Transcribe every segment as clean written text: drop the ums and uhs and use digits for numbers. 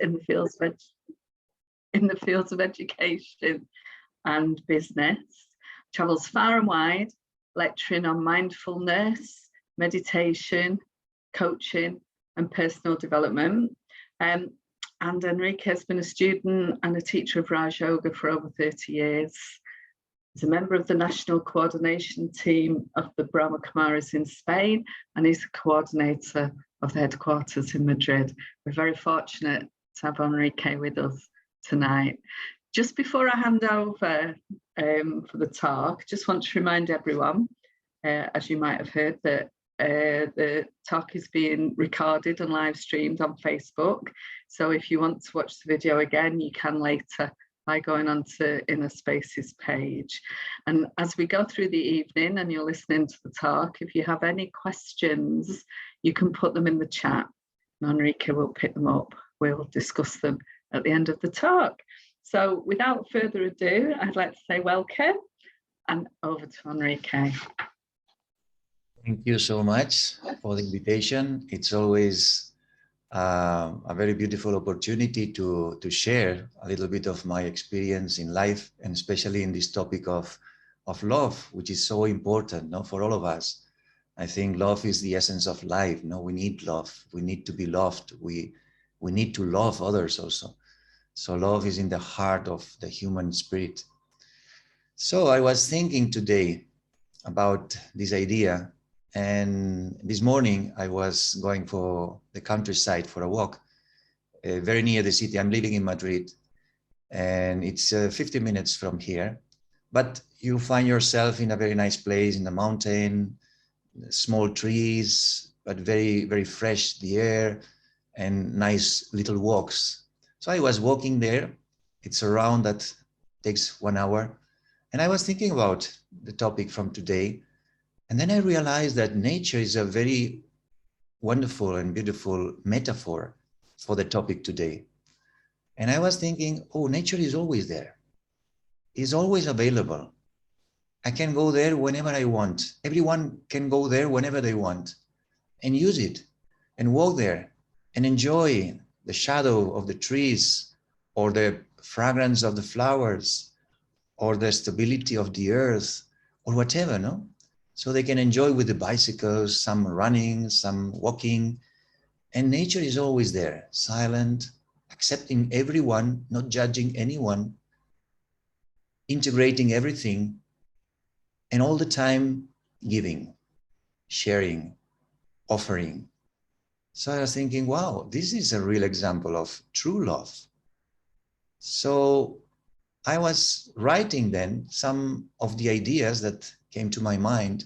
in the fields of education and business, travels far and wide, lecturing on mindfulness, meditation, coaching, and personal development. And Enrique has been a student and a teacher of Raj Yoga for over 30 years. He's a member of the national coordination team of the Brahma Kumaris in Spain, and he's a coordinator of the headquarters in Madrid. We're very fortunate to have Enrique with us tonight. Just before I hand over for the talk, just want to remind everyone, as you might have heard, that the talk is being recorded and live streamed on Facebook. So if you want to watch the video again, you can later by going onto Inner Spaces page. And as we go through the evening and you're listening to the talk, if you have any questions, you can put them in the chat and Enrique will pick them up. We'll discuss them at the end of the talk. So without further ado, I'd like to say welcome and over to Enrique. Thank you so much for the invitation. It's always a very beautiful opportunity to share a little bit of my experience in life, and especially in this topic of love, which is so important, no, for all of us. I think love is the essence of life. No, we need love. We need to be loved. We need to love others also. So love is in the heart of the human spirit. So I was thinking today about this idea. And this morning I was going for the countryside for a walk, very near the city. I'm living in Madrid and it's 50 minutes from here, but you find yourself in a very nice place in the mountain, small trees, but very, very fresh, the air, and nice little walks. So I was walking there. It's a round that takes 1 hour. And I was thinking about the topic from today. And then I realized that nature is a very wonderful and beautiful metaphor for the topic today. And I was thinking, oh, nature is always there. It's always available. I can go there whenever I want. Everyone can go there whenever they want and use it and walk there and enjoy the shadow of the trees or the fragrance of the flowers or the stability of the earth or whatever, no? So they can enjoy with the bicycles, some running, some walking. And nature is always there, silent, accepting everyone, not judging anyone, integrating everything, and all the time giving, sharing, offering. So I was thinking, wow, this is a real example of true love. So I was writing then some of the ideas that came to my mind,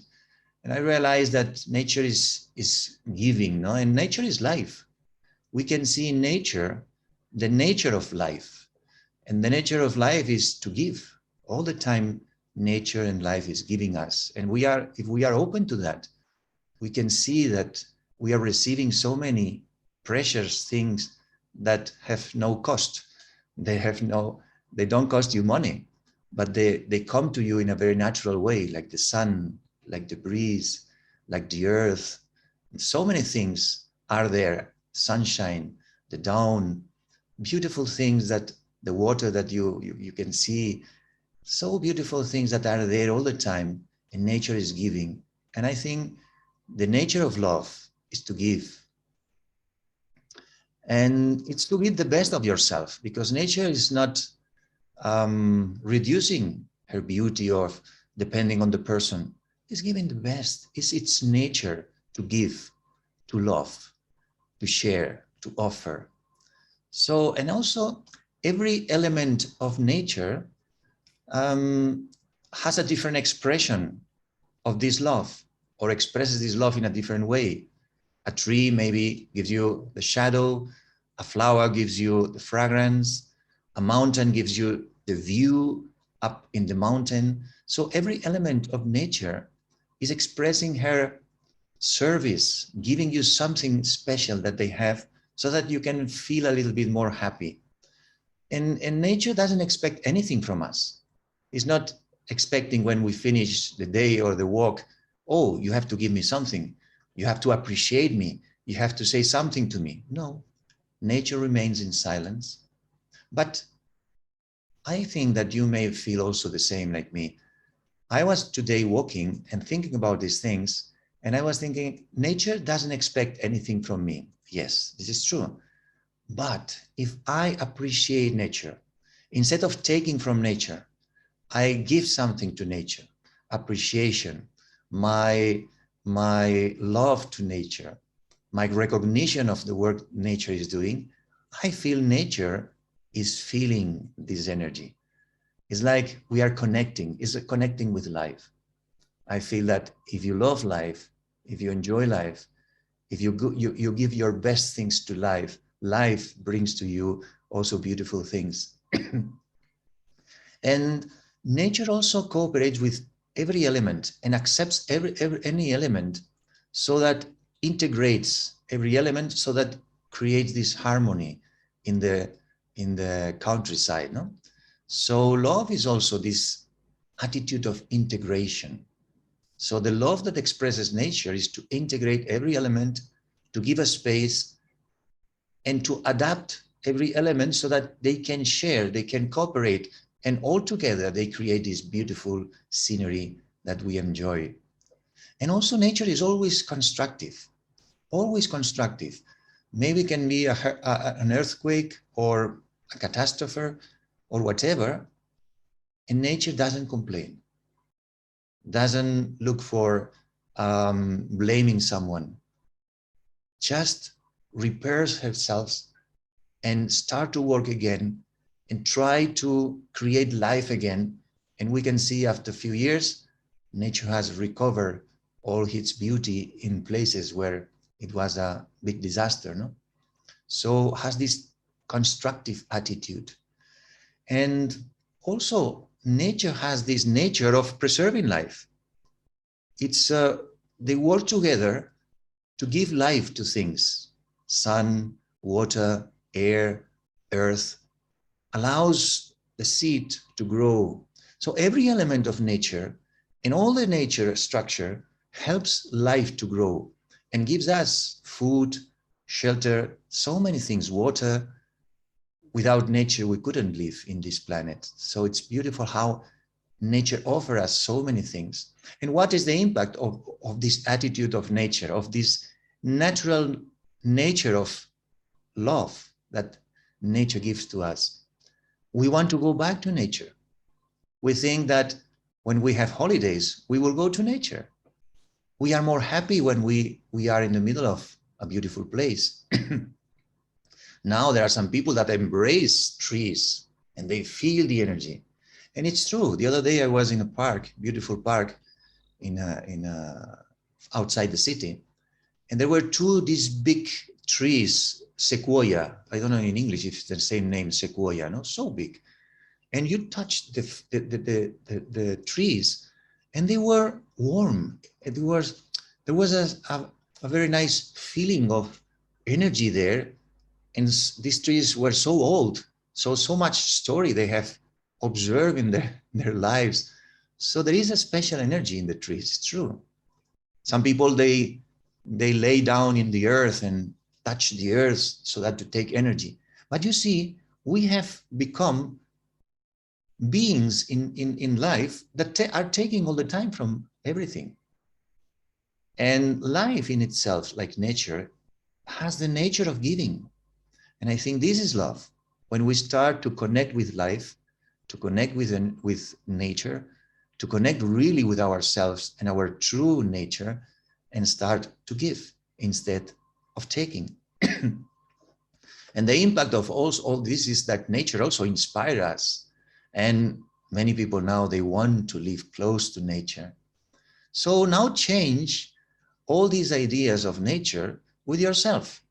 and I realized that nature is giving, no? And nature is life. We can see in nature the nature of life, and the nature of life is to give. All the time, nature and life is giving us, and if we are open to that, we can see that we are receiving so many precious things that have no cost. They don't cost you money, but they come to you in a very natural way, like the sun, like the breeze, like the earth. So many things are there, sunshine, the dawn, beautiful things, that the water that you can see, so beautiful things that are there all the time, and nature is giving. And I think the nature of love is to give. And it's to give the best of yourself, because nature is not reducing her beauty or depending on the person. It's giving the best. It's its nature to give, to love, to share, to offer. So, and also every element of nature has a different expression of this love, or expresses this love in a different way. A tree maybe gives you the shadow, a flower gives you the fragrance, a mountain gives you the view up in the mountain. So every element of nature is expressing her service, giving you something special that they have, so that you can feel a little bit more happy. And nature doesn't expect anything from us. It's not expecting when we finish the day or the walk, oh, you have to give me something. You have to appreciate me. You have to say something to me. No, Nature remains in silence. But I think that you may feel also the same like me. I was today walking and thinking about these things, and I was thinking, nature doesn't expect anything from me. Yes, this is true. But if I appreciate nature, instead of taking from nature, I give something to nature, appreciation, my love to nature, my recognition of the work nature is doing, I feel nature is feeling this energy. It's like we are connecting, it's connecting with life. I feel that if you love life, if you enjoy life, if you give your best things to life, life brings to you also beautiful things. And nature also cooperates with every element and accepts any element, so that integrates every element, so that creates this harmony in the countryside. No? So love is also this attitude of integration. So the love that expresses nature is to integrate every element, to give a space, and to adapt every element so that they can share, they can cooperate, and all together they create this beautiful scenery that we enjoy. And also nature is always constructive, always constructive. Maybe it can be an earthquake or a catastrophe or whatever, and nature doesn't complain, doesn't look for blaming someone, just repairs herself and start to work again and try to create life again. And we can see after a few years, nature has recovered all its beauty in places where it was a big disaster. No? So has this constructive attitude. And also nature has this nature of preserving life. It's they work together to give life to things. Sun, water, air, earth, allows the seed to grow. So every element of nature and all the nature structure helps life to grow and gives us food, shelter, so many things, water. Without nature, we couldn't live in this planet. So it's beautiful how nature offers us so many things. And what is the impact of this attitude of nature, of this natural nature of love that nature gives to us? We want to go back to nature. We think that when we have holidays, we will go to nature. We are more happy when we are in the middle of a beautiful place. Now there are some people that embrace trees and they feel the energy. And it's true. The other day I was in a park, beautiful park outside the city. And there were these big trees, sequoia. I don't know in English if it's the same name, sequoia, no? So big. And you touched the trees and they were warm. There was a very nice feeling of energy there. And these trees were so old, so much story they have observed in their lives. So there is a special energy in the trees, it's true. Some people, they lay down in the earth and touch the earth so that to take energy. But you see, we have become beings in life that are taking all the time from everything. And life in itself, like nature, has the nature of giving. And I think this is love. When we start to connect with life, to connect with nature, to connect really with ourselves and our true nature, and start to give instead of taking. And the impact of all this is that nature also inspires us. And many people now, they want to live close to nature. So now change all these ideas of nature with yourself.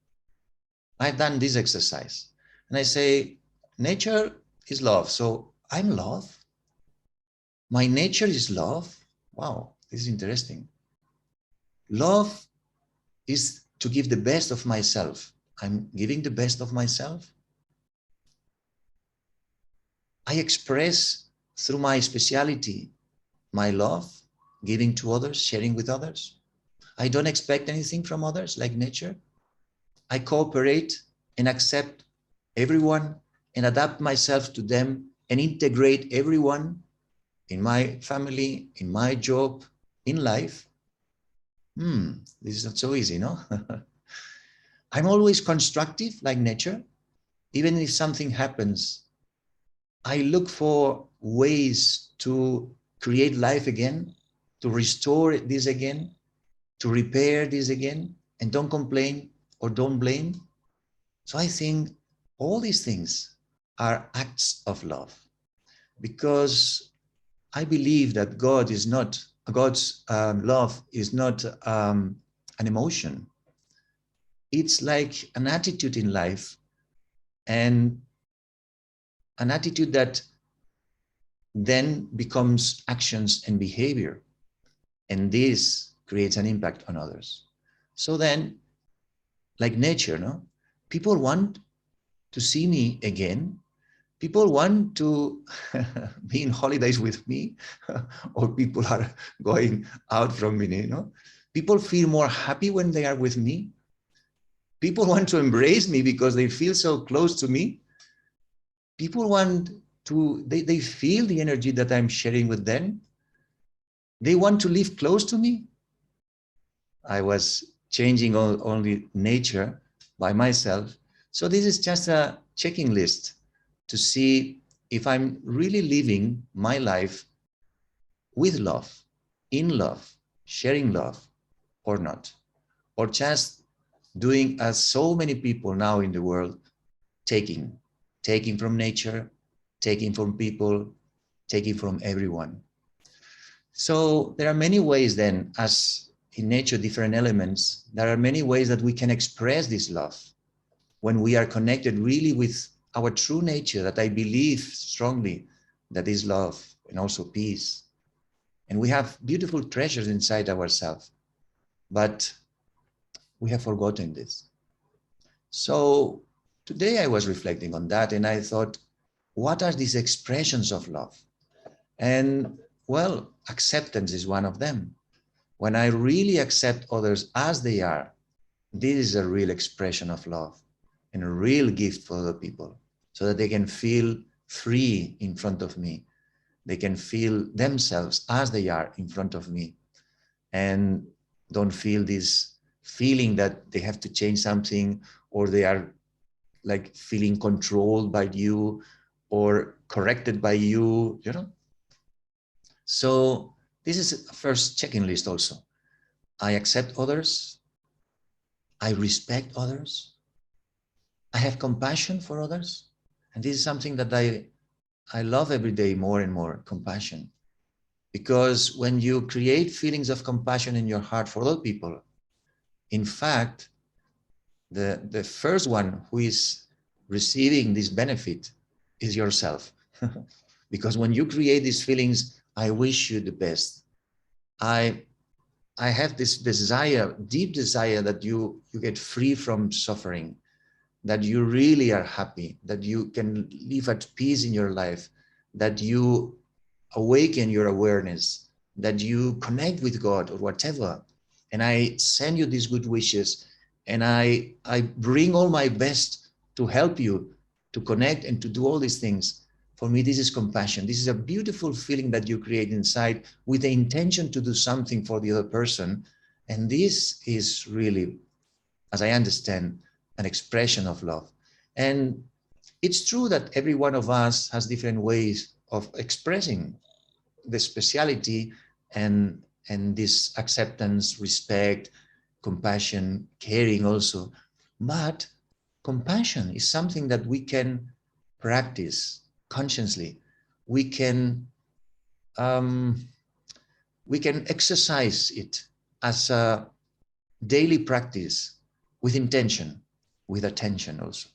I've done this exercise and I say, nature is love. So I'm love. My nature is love. Wow, this is interesting. Love is to give the best of myself. I'm giving the best of myself. I express through my speciality, my love, giving to others, sharing with others. I don't expect anything from others like nature. I cooperate and accept everyone and adapt myself to them and integrate everyone in my family, in my job, in life, this is not so easy, no? I'm always constructive like nature. Even if something happens, I look for ways to create life again, to restore this again, to repair this again, and don't complain or don't blame. So I think all these things are acts of love, because I believe that God's love is not an emotion. It's like an attitude in life, and an attitude that then becomes actions and behavior. And this creates an impact on others. So then, like nature, no? People want to see me again. People want to be in holidays with me, or people are going out from me, you know? People feel more happy when they are with me. People want to embrace me because they feel so close to me. People want to, they feel the energy that I'm sharing with them. They want to live close to me. I was changing only nature by myself. So this is just a checking list to see if I'm really living my life with love, in love, sharing love or not, or just doing as so many people now in the world, taking from nature, taking from people, taking from everyone. So there are many ways then, as in nature, different elements, there are many ways that we can express this love when we are connected really with our true nature, that I believe strongly that is love and also peace. And we have beautiful treasures inside ourselves, but we have forgotten this. So today I was reflecting on that, and I thought, what are these expressions of love? And well, acceptance is one of them. When I really accept others as they are, this is a real expression of love and a real gift for other people, so that they can feel free in front of me. They can feel themselves as they are in front of me, and don't feel this feeling that they have to change something, or they are like feeling controlled by you or corrected by you, you know? So this is a first checking list also. I accept others. I respect others. I have compassion for others. And this is something that I love every day more and more, compassion. Because when you create feelings of compassion in your heart for other people, in fact, the first one who is receiving this benefit is yourself. Because when you create these feelings, I wish you the best. I have this desire, deep desire, that you get free from suffering, that you really are happy, that you can live at peace in your life, that you awaken your awareness, that you connect with God or whatever. And I send you these good wishes, and I bring all my best to help you to connect and to do all these things. For me, this is compassion. This is a beautiful feeling that you create inside with the intention to do something for the other person. And this is really, as I understand, an expression of love. And it's true that every one of us has different ways of expressing the speciality and this acceptance, respect, compassion, caring also. But compassion is something that we can practice consciously. We can exercise it as a daily practice with intention, with attention also,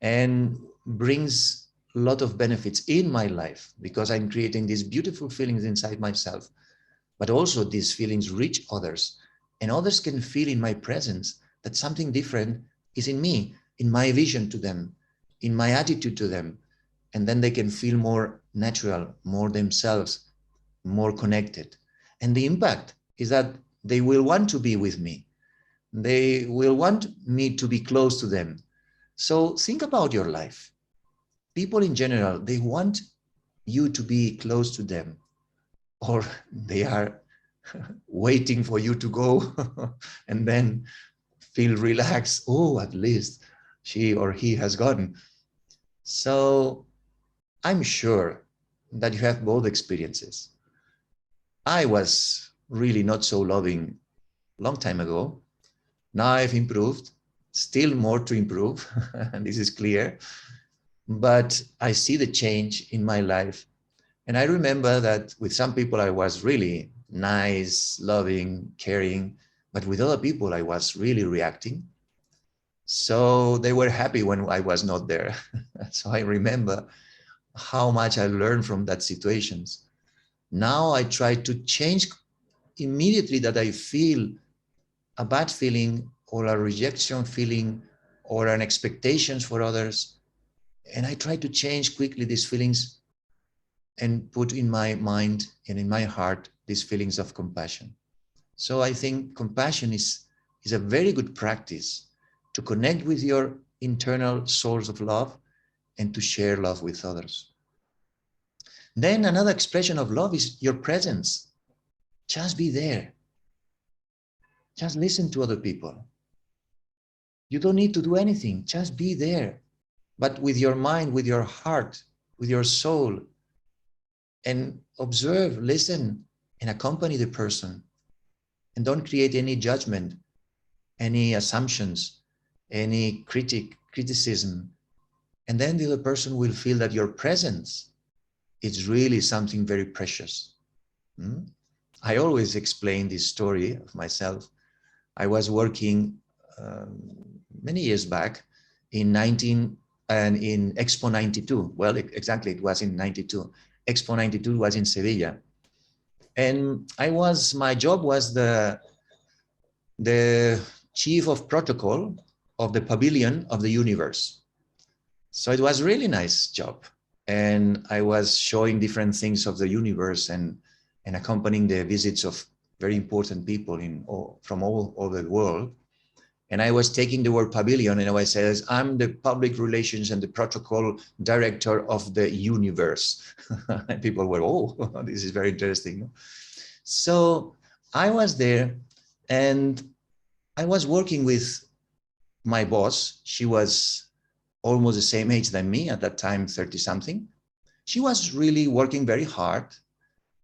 and brings a lot of benefits in my life, because I'm creating these beautiful feelings inside myself, but also these feelings reach others, and others can feel in my presence that something different is in me, in my vision to them, in my attitude to them, and then they can feel more natural, more themselves, more connected. And the impact is that they will want to be with me. They will want me to be close to them. So think about your life. People in general, they want you to be close to them, or they are waiting for you to go and then feel relaxed. Oh, at least she or he has gone. So I'm sure that you have both experiences. I was really not so loving long time ago. Now I've improved, still more to improve, and this is clear. But I see the change in my life. And I remember that with some people I was really nice, loving, caring, but with other people I was really reacting. So they were happy when I was not there. So I remember how much I learned from that situations. Now I try to change immediately that I feel a bad feeling or a rejection feeling or an expectations for others. And I try to change quickly these feelings and put in my mind and in my heart these feelings of compassion. So I think compassion is a very good practice to connect with your internal source of love and to share love with others. Then another expression of love is your presence. Just be there. Just listen to other people. You don't need to do anything. Just be there. But with your mind, with your heart, with your soul, and observe, listen, and accompany the person. And don't create any judgment, any assumptions, any criticism. And then the other person will feel that your presence is really something very precious. I always explain this story of myself. I was working many years back in Expo 92. Well, exactly, it was in 92. Expo 92 was in Sevilla. And my job was the chief of protocol of the pavilion of the universe. So it was a really nice job. And I was showing different things of the universe and accompanying the visits of very important people from all over the world. And I was taking the word pavilion and I says, I'm the public relations and the protocol director of the universe. And people were, oh, this is very interesting. So I was there and I was working with my boss. She was almost the same age than me at that time, 30 something. She was really working very hard.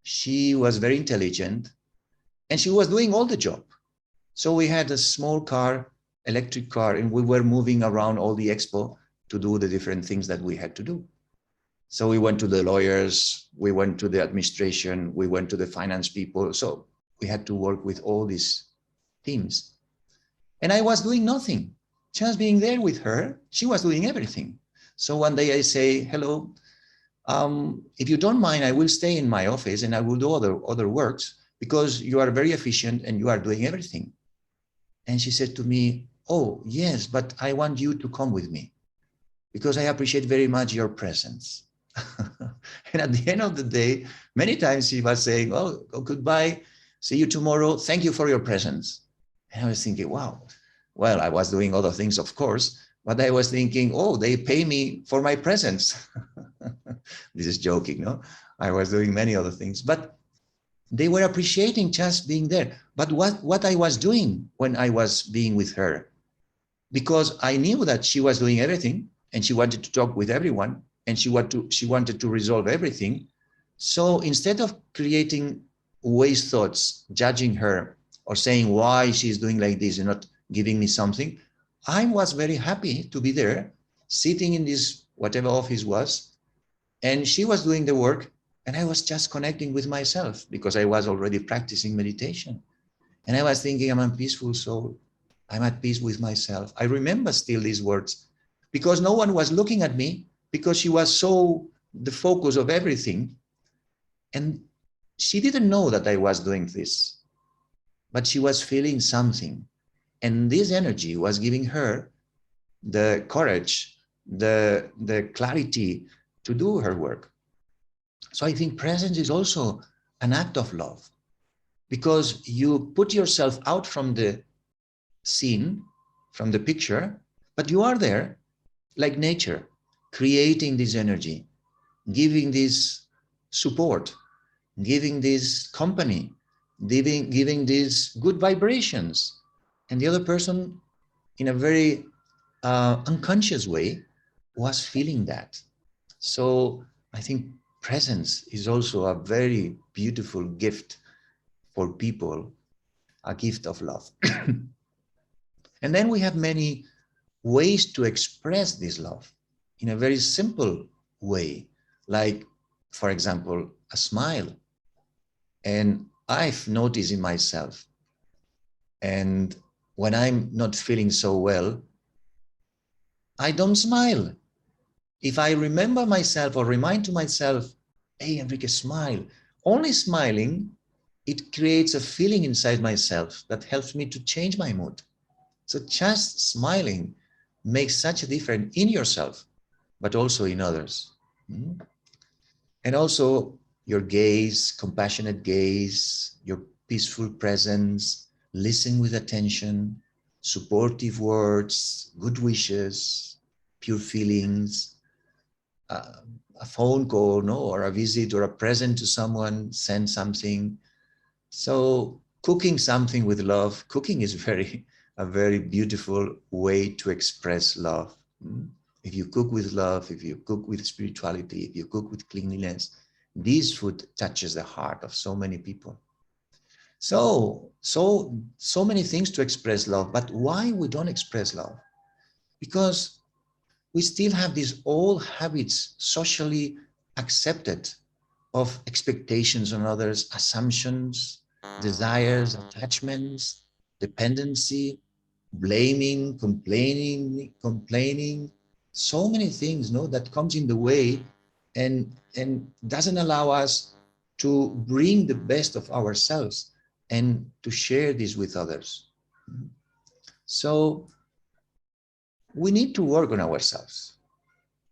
She was very intelligent and she was doing all the job. So we had a small car, electric car, and we were moving around all the expo to do the different things that we had to do. So we went to the lawyers, we went to the administration, we went to the finance people. So we had to work with all these teams. And I was doing nothing, just being there with her. She was doing everything. So one day I say, hello, if you don't mind, I will stay in my office and I will do other works because you are very efficient and you are doing everything. And she said to me, oh, yes, but I want you to come with me because I appreciate very much your presence. And at the end of the day, many times she was saying, oh, goodbye, see you tomorrow. Thank you for your presence. And I was thinking, wow, well, I was doing other things, of course, but I was thinking, oh, they pay me for my presence. This is joking, no? I was doing many other things, but they were appreciating just being there. But what I was doing when I was being with her, because I knew that she was doing everything and she wanted to talk with everyone and she wanted to resolve everything. So instead of creating waste thoughts, judging her or saying why she's doing like this and not giving me something, I was very happy to be there, sitting in this whatever office was, and she was doing the work and I was just connecting with myself because I was already practicing meditation. And I was thinking, I'm a peaceful soul. I'm at peace with myself. I remember still these words because no one was looking at me because she was so the focus of everything. And she didn't know that I was doing this, but she was feeling something. And this energy was giving her the courage, the clarity to do her work. So I think presence is also an act of love because you put yourself out from the scene, from the picture, but you are there like nature, creating this energy, giving this support, giving this company, giving these good vibrations. And the other person, in a very unconscious way, was feeling that. So I think presence is also a very beautiful gift for people, a gift of love. And then we have many ways to express this love in a very simple way, like, for example, a smile. And I've noticed in myself, and when I'm not feeling so well, I don't smile. If I remember myself or remind to myself, hey, Enrique, smile. Only smiling, it creates a feeling inside myself that helps me to change my mood. So just smiling makes such a difference in yourself, but also in others. And also your gaze, compassionate gaze, your peaceful presence, listen with attention, supportive words, good wishes, pure feelings, a phone call, no, or a visit or a present to someone, send something. So cooking something with love, cooking is a very beautiful way to express love. If you cook with love, if you cook with spirituality, if you cook with cleanliness, this food touches the heart of so many people. So many things to express love, but why we don't express love? Because we still have these old habits, socially accepted, of expectations on others, assumptions, desires, attachments, dependency, blaming, complaining, so many things, no, that comes in the way and doesn't allow us to bring the best of ourselves and to share this with others. So we need to work on ourselves.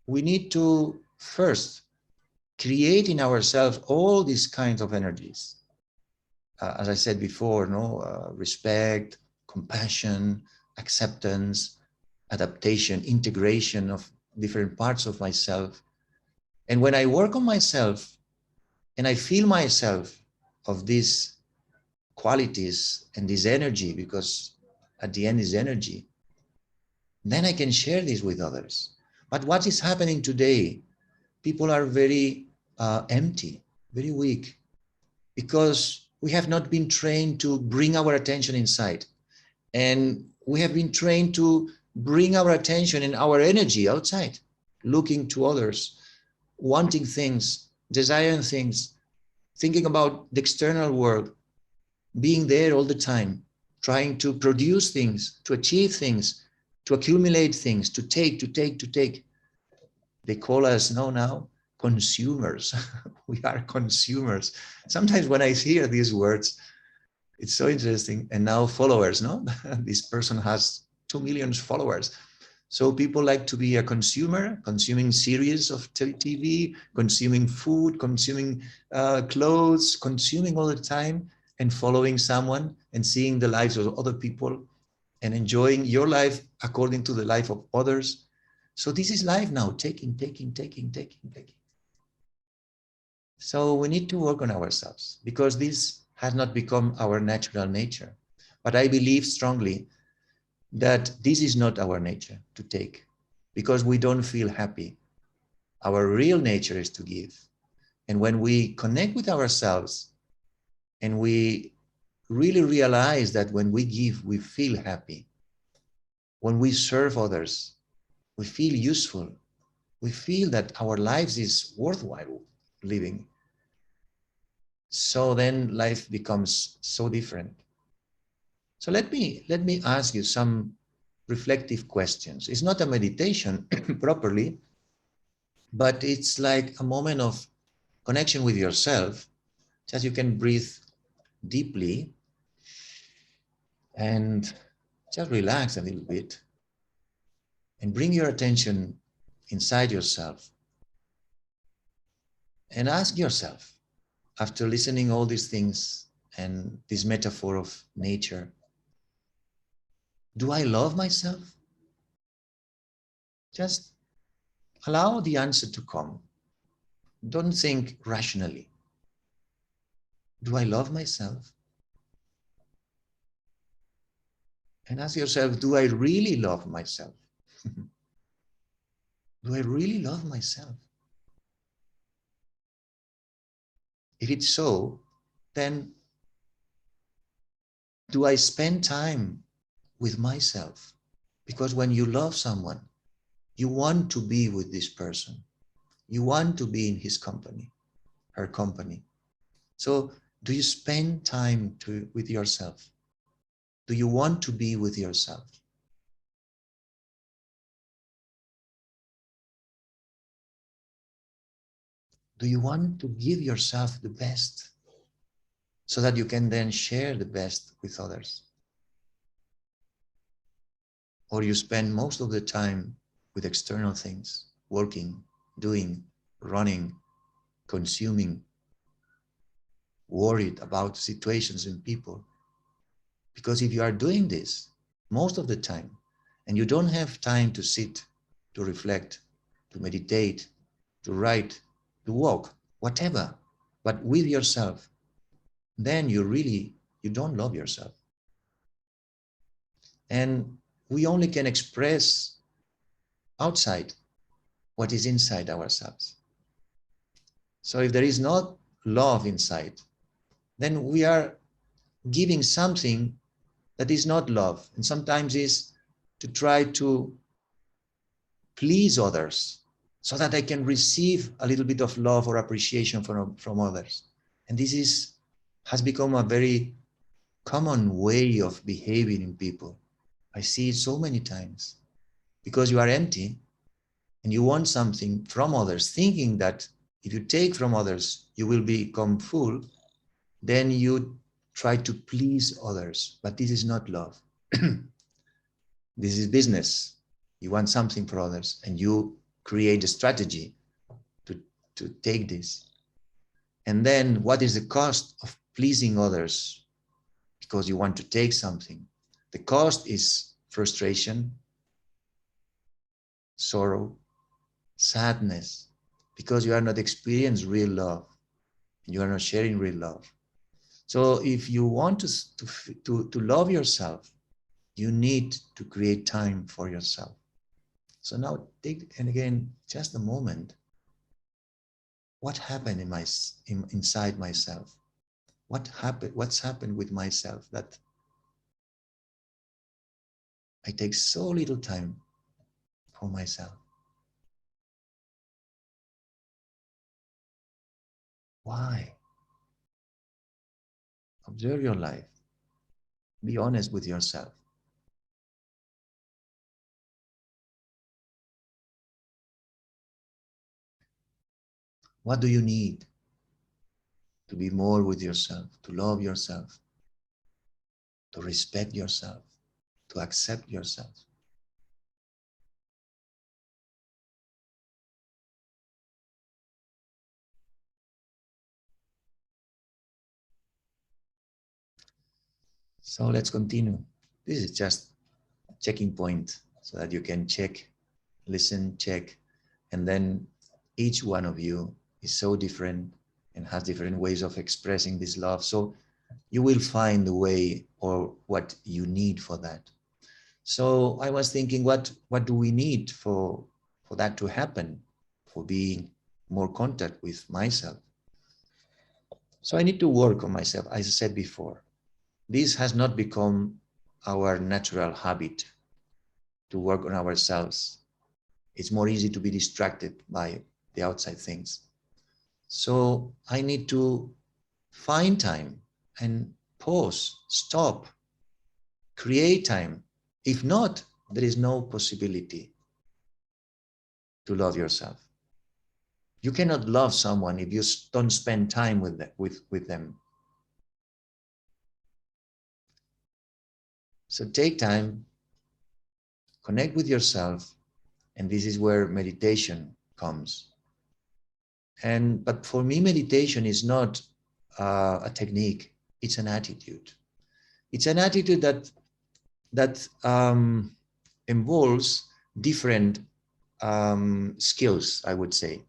We need to first create in ourselves all these kinds of energies. As I said before, no, respect, compassion, acceptance, adaptation, integration of different parts of myself. And when I work on myself and I feel myself of these qualities and this energy, because at the end is energy, then I can share this with others. But what is happening today? People are very empty, very weak, because we have not been trained to bring our attention inside. And we have been trained to bring our attention and our energy outside, looking to others, wanting things, desiring things, thinking about the external world, being there all the time, trying to produce things, to achieve things, to accumulate things, to take. They call us now consumers. We are consumers. Sometimes when I hear these words, it's so interesting. And now followers, no? This person has 2 million followers. So people like to be a consumer, consuming series of TV, consuming food, consuming clothes, consuming all the time, and following someone and seeing the lives of other people and enjoying your life according to the life of others. So this is life now, taking. So we need to work on ourselves because this has not become our natural nature. But I believe strongly that this is not our nature to take because we don't feel happy. Our real nature is to give. And when we connect with ourselves and we really realize that when we give, we feel happy. When we serve others, we feel useful. We feel that our lives is worthwhile living. So then life becomes so different. So let me ask you some reflective questions. It's not a meditation properly, but it's like a moment of connection with yourself. Just you can breathe deeply and just relax a little bit and bring your attention inside yourself and ask yourself, after listening all these things and this metaphor of nature, do I love myself? Just allow the answer to come. Don't think rationally. Do I love myself? And ask yourself, do I really love myself? Do I really love myself? If it's so, then do I spend time with myself? Because when you love someone, you want to be with this person. You want to be in his company, her company. So do you spend time with yourself? Do you want to be with yourself? Do you want to give yourself the best so that you can then share the best with others? Or you spend most of the time with external things, working, doing, running, consuming, worried about situations and people. Because if you are doing this most of the time, and you don't have time to sit, to reflect, to meditate, to write, to walk, whatever, but with yourself, then you don't love yourself. And we only can express outside what is inside ourselves. So if there is not love inside, then we are giving something that is not love, and sometimes is to try to please others so that I can receive a little bit of love or appreciation from others. And this has become a very common way of behaving in people. I see it so many times. Because you are empty and you want something from others, thinking that if you take from others, you will become full, then you try to please others. But this is not love. This is business. You want something for others and you create a strategy to take this. And then what is the cost of pleasing others? Because you want to take something. The cost is frustration, sorrow, sadness, because you are not experiencing real love. You are not sharing real love. So if you want to love yourself, you need to create time for yourself. So now take, and again, just a moment. What happened inside myself? What's happened with myself that I take so little time for myself? Why? Observe your life. Be honest with yourself. What do you need to be more with yourself, to love yourself, to respect yourself, to accept yourself? So let's continue. This is just a checking point so that you can check, listen, check, and then each one of you is so different and has different ways of expressing this love. So you will find the way or what you need for that. So I was thinking, what do we need for that to happen, for being more contact with myself? So I need to work on myself, as I said before. This has not become our natural habit to work on ourselves. It's more easy to be distracted by the outside things. So I need to find time and pause, stop, create time. If not, there is no possibility to love yourself. You cannot love someone if you don't spend time with them. So take time, connect with yourself, and this is where meditation comes. But for me, meditation is not a technique, it's an attitude. It's an attitude that involves different skills, I would say.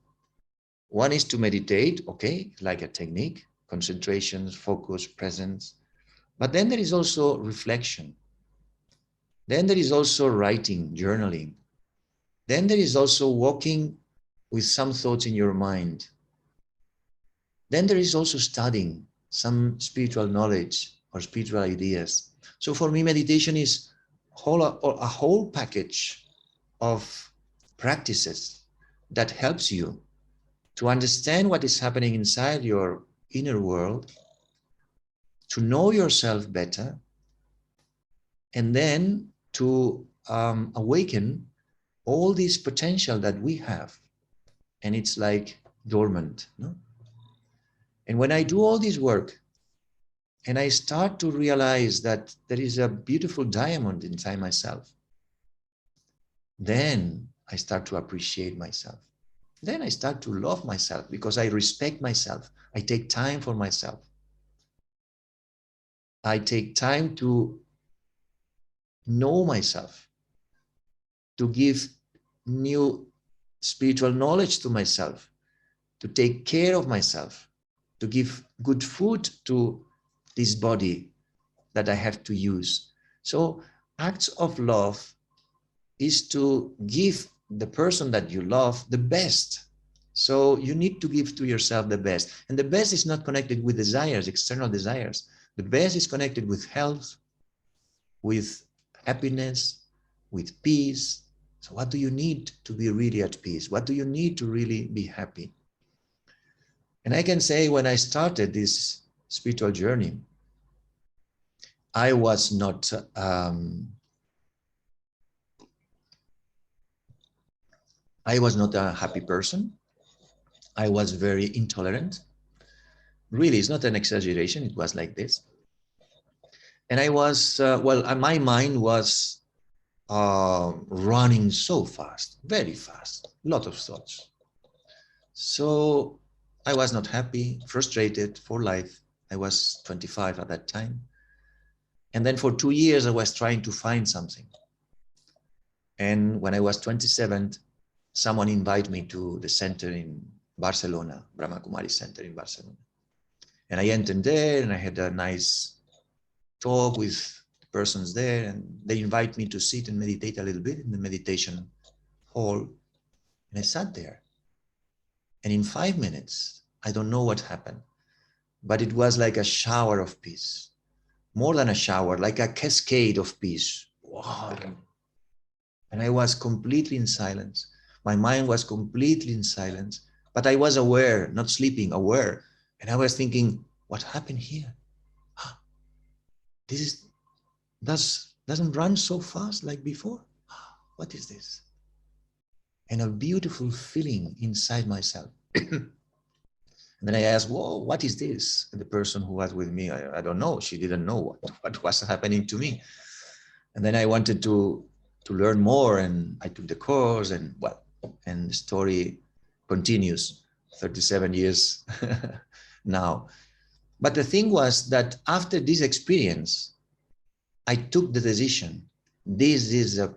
One is to meditate, okay, like a technique, concentration, focus, presence. But then there is also reflection. Then there is also writing, journaling. Then there is also walking with some thoughts in your mind. Then there is also studying some spiritual knowledge or spiritual ideas. So for me, meditation is a whole package of practices that helps you to understand what is happening inside your inner world, to know yourself better, and then to awaken all this potential that we have. And it's like dormant, no? And when I do all this work and I start to realize that there is a beautiful diamond inside myself, then I start to appreciate myself. Then I start to love myself because I respect myself. I take time for myself. I take time to know myself, to give new spiritual knowledge to myself, to take care of myself, to give good food to this body that I have to use. So acts of love is to give the person that you love the best. So you need to give to yourself the best. And the best is not connected with desires, external desires. The best is connected with health, with happiness, with peace. So what do you need to be really at peace? What do you need to really be happy? And I can say when I started this spiritual journey, I was not a happy person. I was very intolerant. Really, it's not an exaggeration. It was like this. And I was, my mind was running so fast, very fast, a lot of thoughts. So I was not happy, frustrated for life. I was 25 at that time. And then for 2 years, I was trying to find something. And when I was 27, someone invited me to the center in Barcelona, Brahma Kumari Center in Barcelona. And I entered there and I had a nice talk with the persons there, and they invite me to sit and meditate a little bit in the meditation hall. And I sat there. And in 5 minutes, I don't know what happened, but it was like a shower of peace. More than a shower, like a cascade of peace. Wow. And I was completely in silence. My mind was completely in silence, but I was aware, not sleeping, aware. And I was thinking, what happened here? This doesn't run so fast like before. What is this? And a beautiful feeling inside myself. And then I asked, whoa, what is this? And the person who was with me, I don't know. She didn't know what was happening to me. And then I wanted to learn more, and I took the course, and the story continues 37 years now. But the thing was that after this experience, I took the decision. This is a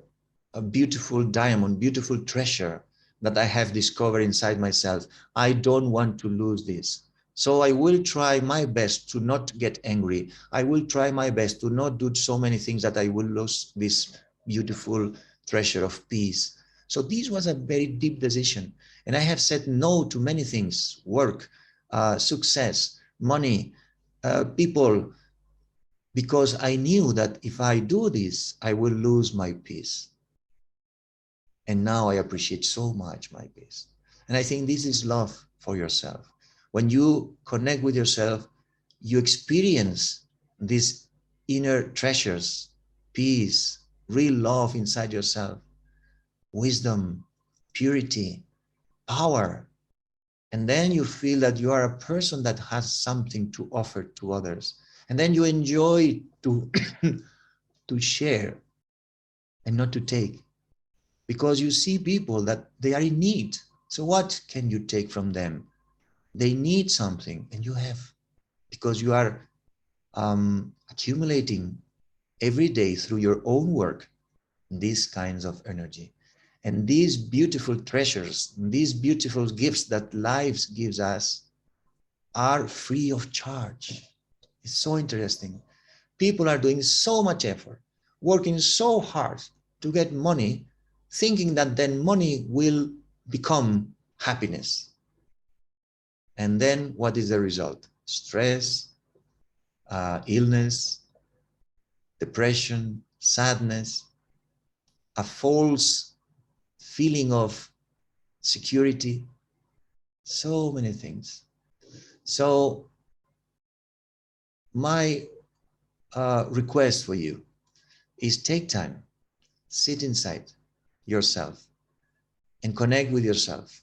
beautiful diamond, beautiful treasure that I have discovered inside myself. I don't want to lose this. So I will try my best to not get angry. I will try my best to not do so many things that I will lose this beautiful treasure of peace. So this was a very deep decision. And I have said no to many things: work, success, money, people, because I knew that if I do this, I will lose my peace. And now I appreciate so much my peace. And I think this is love for yourself. When you connect with yourself, you experience these inner treasures, peace, real love inside yourself, wisdom, purity, power. And then you feel that you are a person that has something to offer to others. And then you enjoy to, to share and not to take, because you see people that they are in need. So what can you take from them? They need something, and you have, because you are accumulating every day through your own work these kinds of energy. And these beautiful treasures, these beautiful gifts that life gives us are free of charge. It's so interesting. People are doing so much effort, working so hard to get money, thinking that then money will become happiness. And then what is the result? Stress, illness, depression, sadness, a false feeling of security, so many things. So my request for you is take time, sit inside yourself and connect with yourself.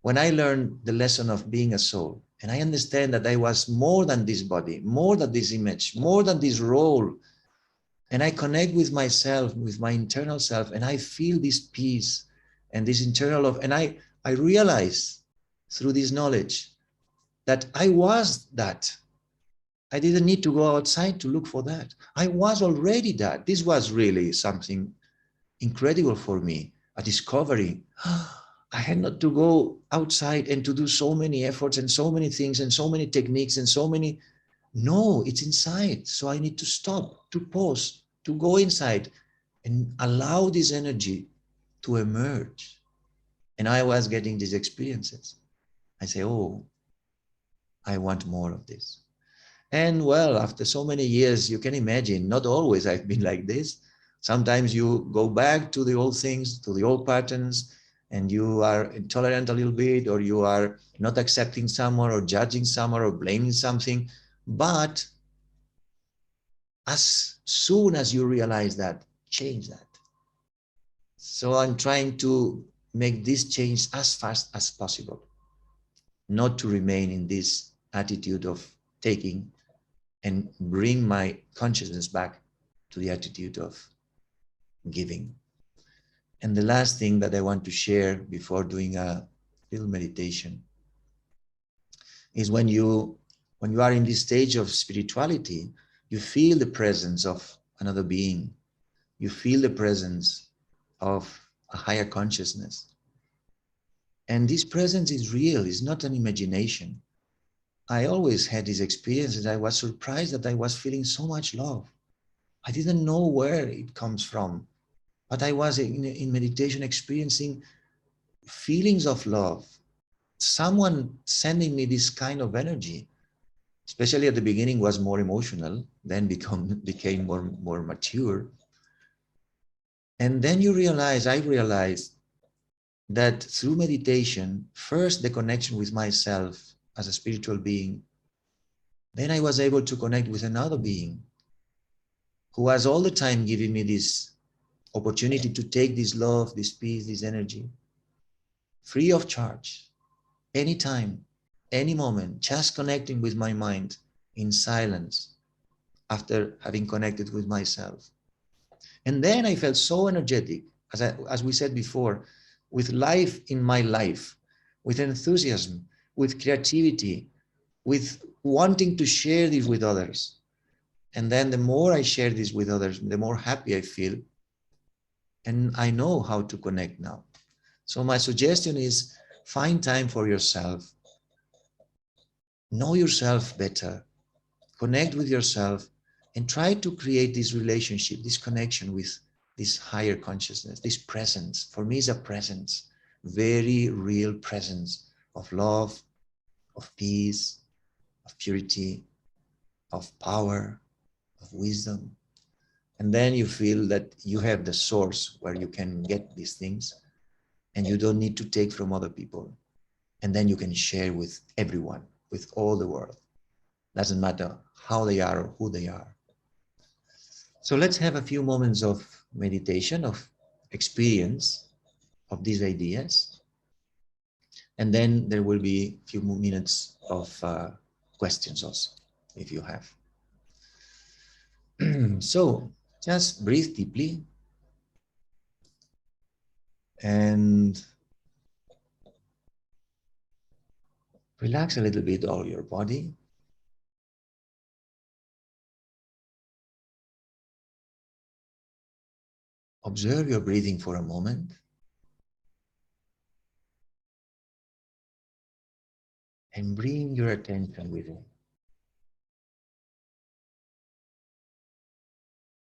When I learned the lesson of being a soul, and I understand that I was more than this body, more than this image, more than this role, and I connect with myself, with my internal self, and I feel this peace and this internal love, and I realize through this knowledge that I was that. I didn't need to go outside to look for that. I was already that. This was really something incredible for me, a discovery. I had not to go outside and to do so many efforts and so many things and so many techniques and so many. No, it's inside. So I need to stop, to pause, to go inside and allow this energy to emerge. And I was getting these experiences. I say, oh, I want more of this. And well, after so many years, you can imagine, not always I've been like this. Sometimes you go back to the old things, to the old patterns, and you are intolerant a little bit, or you are not accepting someone or judging someone or blaming something. But as soon as you realize that, change that. So I'm trying to make this change as fast as possible, not to remain in this attitude of taking, and bring my consciousness back to the attitude of giving. And the last thing that I want to share before doing a little meditation is when you are in this stage of spirituality, you feel the presence of another being. You feel the presence of a higher consciousness. And this presence is real, it's not an imagination. I always had these experiences. I was surprised that I was feeling so much love. I didn't know where it comes from, but I was in meditation experiencing feelings of love. Someone sending me this kind of energy, especially at the beginning, was more emotional, then became more mature. And then I realized that through meditation, first the connection with myself as a spiritual being, then I was able to connect with another being who was all the time giving me this opportunity to take this love, this peace, this energy, free of charge, anytime, any moment, just connecting with my mind in silence after having connected with myself. And then I felt so energetic, as we said before, with life in my life, with enthusiasm, with creativity, with wanting to share this with others. And then the more I share this with others, the more happy I feel. And I know how to connect now. So my suggestion is find time for yourself. Know yourself better. Connect with yourself and try to create this relationship, this connection with this higher consciousness, this presence. For me, is a presence, very real presence of love, of peace, of purity, of power, of wisdom. And then you feel that you have the source where you can get these things and you don't need to take from other people. And then you can share with everyone, with all the world. Doesn't matter how they are or who they are. So let's have a few moments of meditation, of experience of these ideas. And then there will be a few more minutes of questions also, if you have. So just breathe deeply and relax a little bit all your body. Observe your breathing for a moment. and bring your attention within.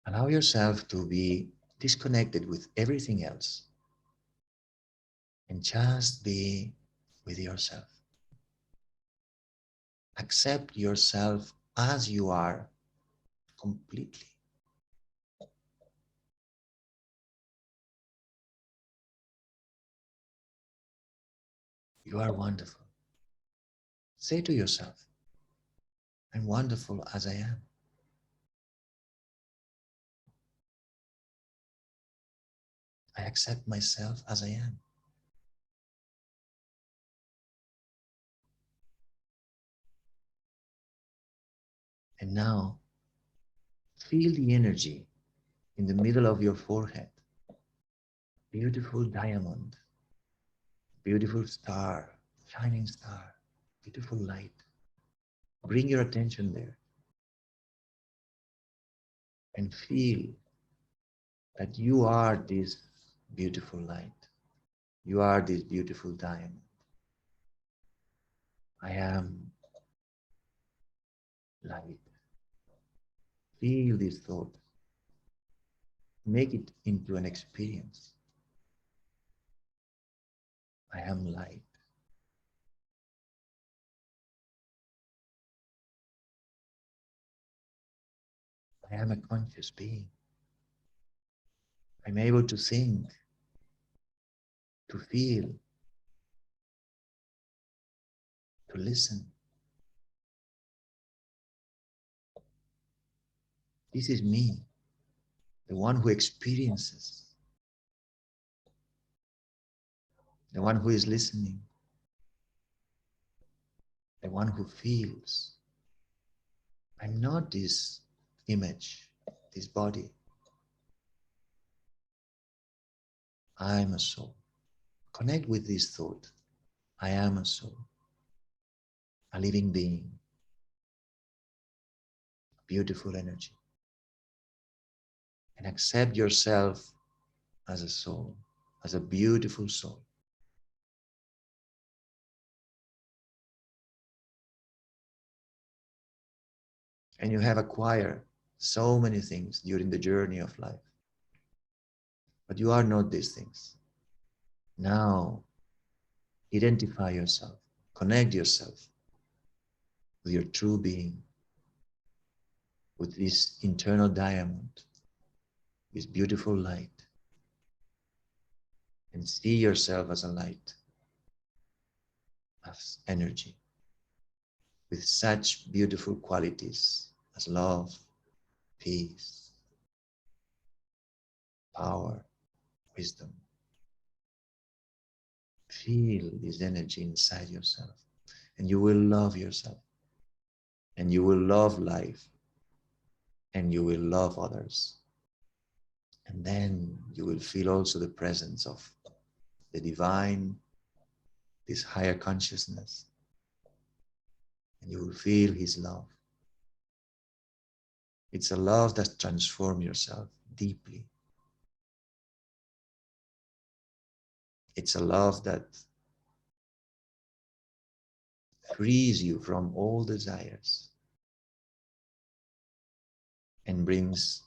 Allow yourself to be disconnected with everything else and just be with yourself. Accept yourself as you are completely. You are wonderful. Say to yourself, I'm wonderful as I am. I accept myself as I am. And now, feel the energy in the middle of your forehead. Beautiful diamond, beautiful star, shining star, beautiful light. Bring your attention there and feel that you are this beautiful light. You are this beautiful diamond. I am light. Feel this thought. Make it into an experience. I am light. I am a conscious being. I'm able to think, to feel, to listen. This is me, the one who experiences, the one who is listening, the one who feels. I'm not this image, this body. I'm a soul. Connect with this thought. I am a soul, a living being, a beautiful energy. And accept yourself as a soul, as a beautiful soul. And you have acquired so many things during the journey of life. But you are not these things. Now, identify yourself, connect yourself with your true being, with this internal diamond, this beautiful light, and see yourself as a light, as energy, with such beautiful qualities as love, peace, power, wisdom. Feel this energy inside yourself, and you will love yourself, and you will love life, and you will love others. And then you will feel also the presence of the divine, this higher consciousness, and you will feel his love. It's a love that transforms yourself deeply. It's a love that frees you from all desires and brings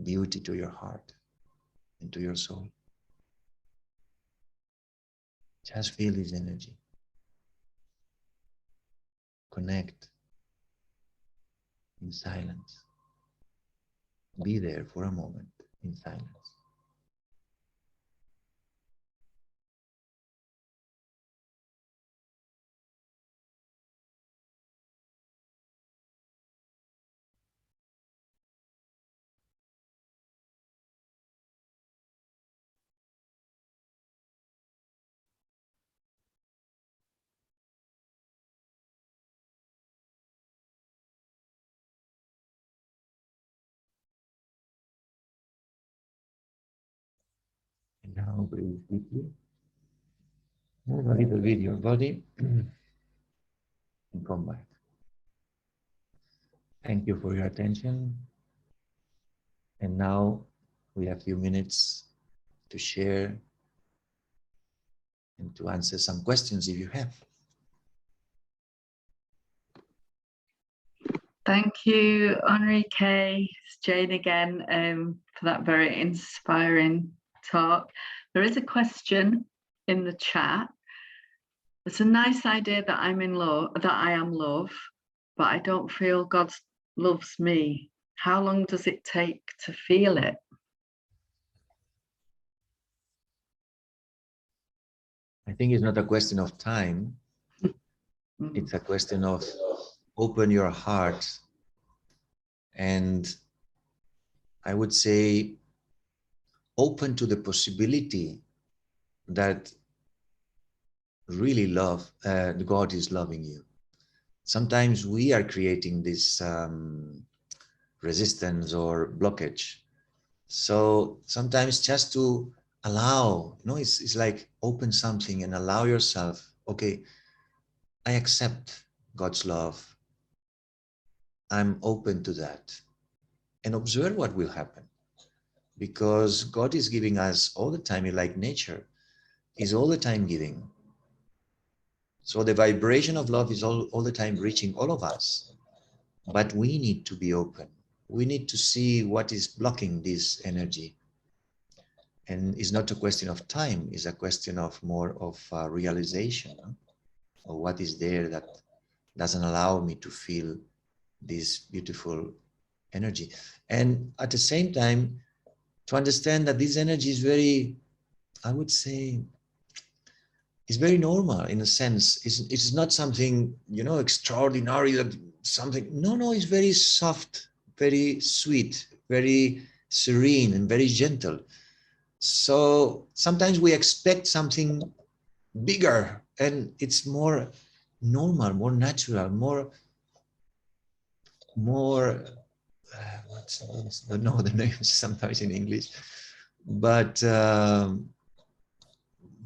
beauty to your heart and to your soul. Just feel this energy. Connect in silence. Be there for a moment in silence. And now breathe deeply. Move a little bit your body and come back. Thank you for your attention. And now we have a few minutes to share and to answer some questions if you have. Thank you, Enrique. It's Jane again for that very inspiring talk. There is a question in the chat. It's a nice idea that I'm in love, that I am love, but I don't feel God loves me. How long does it take to feel it? I think it's not a question of time. It's a question of open your heart, and I would say open to the possibility that really God is loving you. Sometimes we are creating this resistance or blockage. So sometimes just to allow, it's like open something and allow yourself, okay, I accept God's love. I'm open to that. And observe what will happen. Because God is giving us all the time, like nature is all the time giving. So the vibration of love is all the time reaching all of us. But we need to be open. We need to see what is blocking this energy. And it's not a question of time, it's a question of more of realization of what is there that doesn't allow me to feel this beautiful energy. And at the same time, to understand that this energy is very, I would say, it's very normal in a sense. It's not something, extraordinary, that something, no, it's very soft, very sweet, very serene and very gentle. So sometimes we expect something bigger, and it's more normal, more natural, more I don't know the names sometimes in English, but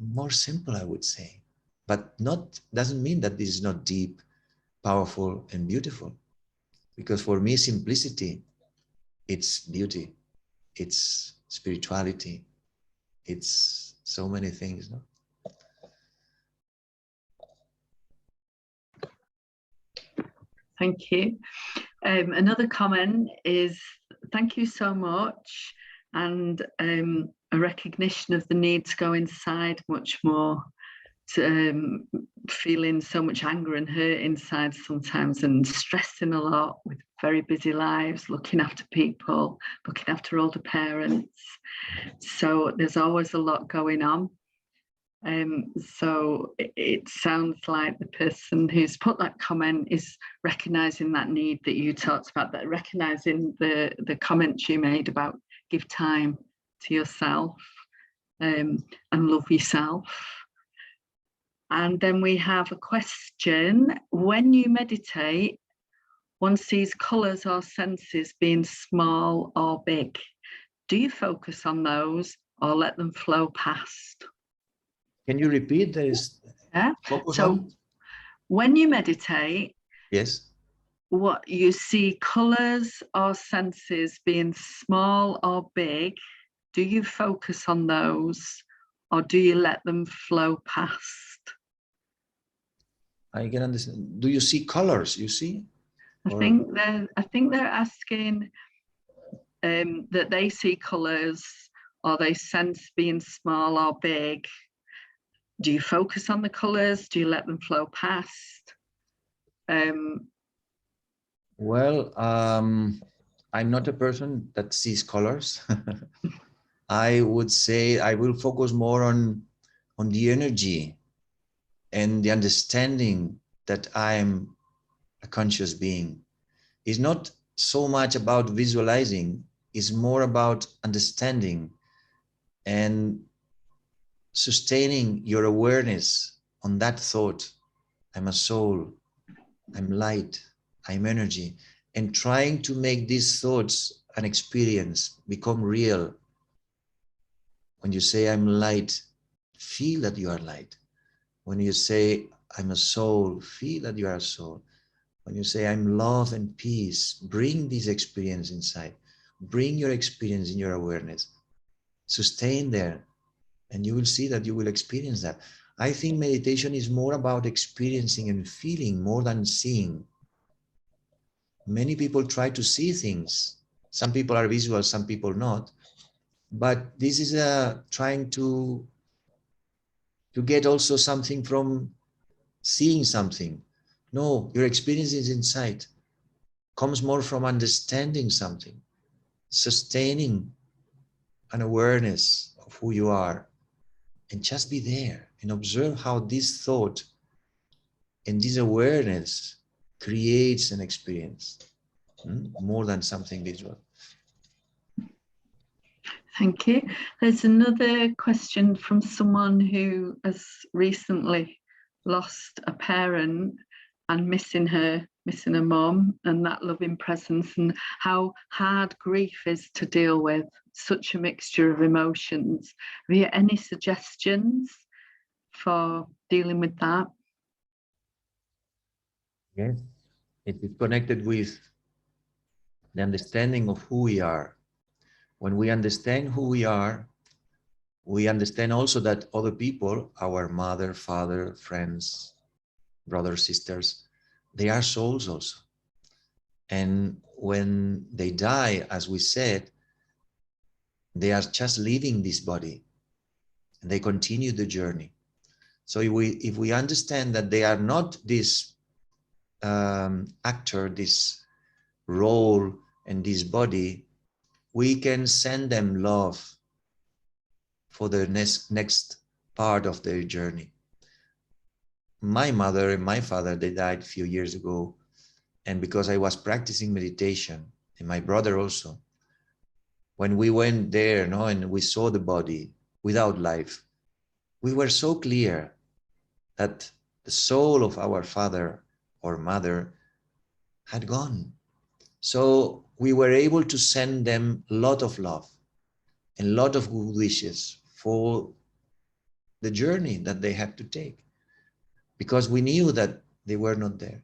more simple, I would say. But doesn't mean that this is not deep, powerful, and beautiful. Because for me, simplicity, it's beauty, it's spirituality, it's so many things, no? Thank you. Another comment is, thank you so much, and a recognition of the need to go inside much more, to feeling so much anger and hurt inside sometimes, and stressing a lot with very busy lives, looking after people, looking after older parents. So there's always a lot going on. So it sounds like the person who's put that comment is recognizing that need that you talked about, that recognizing the comments you made about give time to yourself and love yourself. And then we have a question. When you meditate, one sees colors or senses being small or big. Do you focus on those or let them flow past? Can you repeat? Yeah. So when you meditate, yes, what you see colors or senses being small or big, do you focus on those or do you let them flow past? I can understand. Do you see colors? You see? I think they're asking that they see colors or they sense being small or big. Do you focus on the colors? Do you let them flow past? Well, I'm not a person that sees colors. I would say I will focus more on the energy and the understanding that I am a conscious being. It's not so much about visualizing, it's more about understanding and sustaining your awareness on that thought. I'm a soul, I'm light, I'm energy, and trying to make these thoughts an experience become real. When you say I'm light, feel that you are light. When you say I'm a soul, feel that you are a soul. When you say I'm love and peace, bring this experience inside. Bring your experience in your awareness. Sustain there, and you will see that you will experience that. I think meditation is more about experiencing and feeling more than seeing. many people try to see things. Some people are visual, some people not. But this is trying to get also something from seeing something. No, your experience is inside. Comes more from understanding something, sustaining an awareness of who you are, and just be there and observe how this thought and this awareness creates an experience, more than something visual. Thank you. There's another question from someone who has recently lost a parent and missing her mum and that loving presence, and how hard grief is to deal with, such a mixture of emotions. Have you any suggestions for dealing with that? Yes, it is connected with the understanding of who we are. When we understand who we are, we understand also that other people, our mother, father, friends, brothers, sisters, they are souls also. And when they die, as we said, they are just leaving this body and they continue the journey. So if we understand that they are not this actor, this role and this body, we can send them love for the next part of their journey. My mother and my father, they died a few years ago. And because I was practicing meditation, and my brother also, when we went there, and we saw the body without life, we were so clear that the soul of our father or mother had gone. So we were able to send them a lot of love and a lot of good wishes for the journey that they had to take, because we knew that they were not there.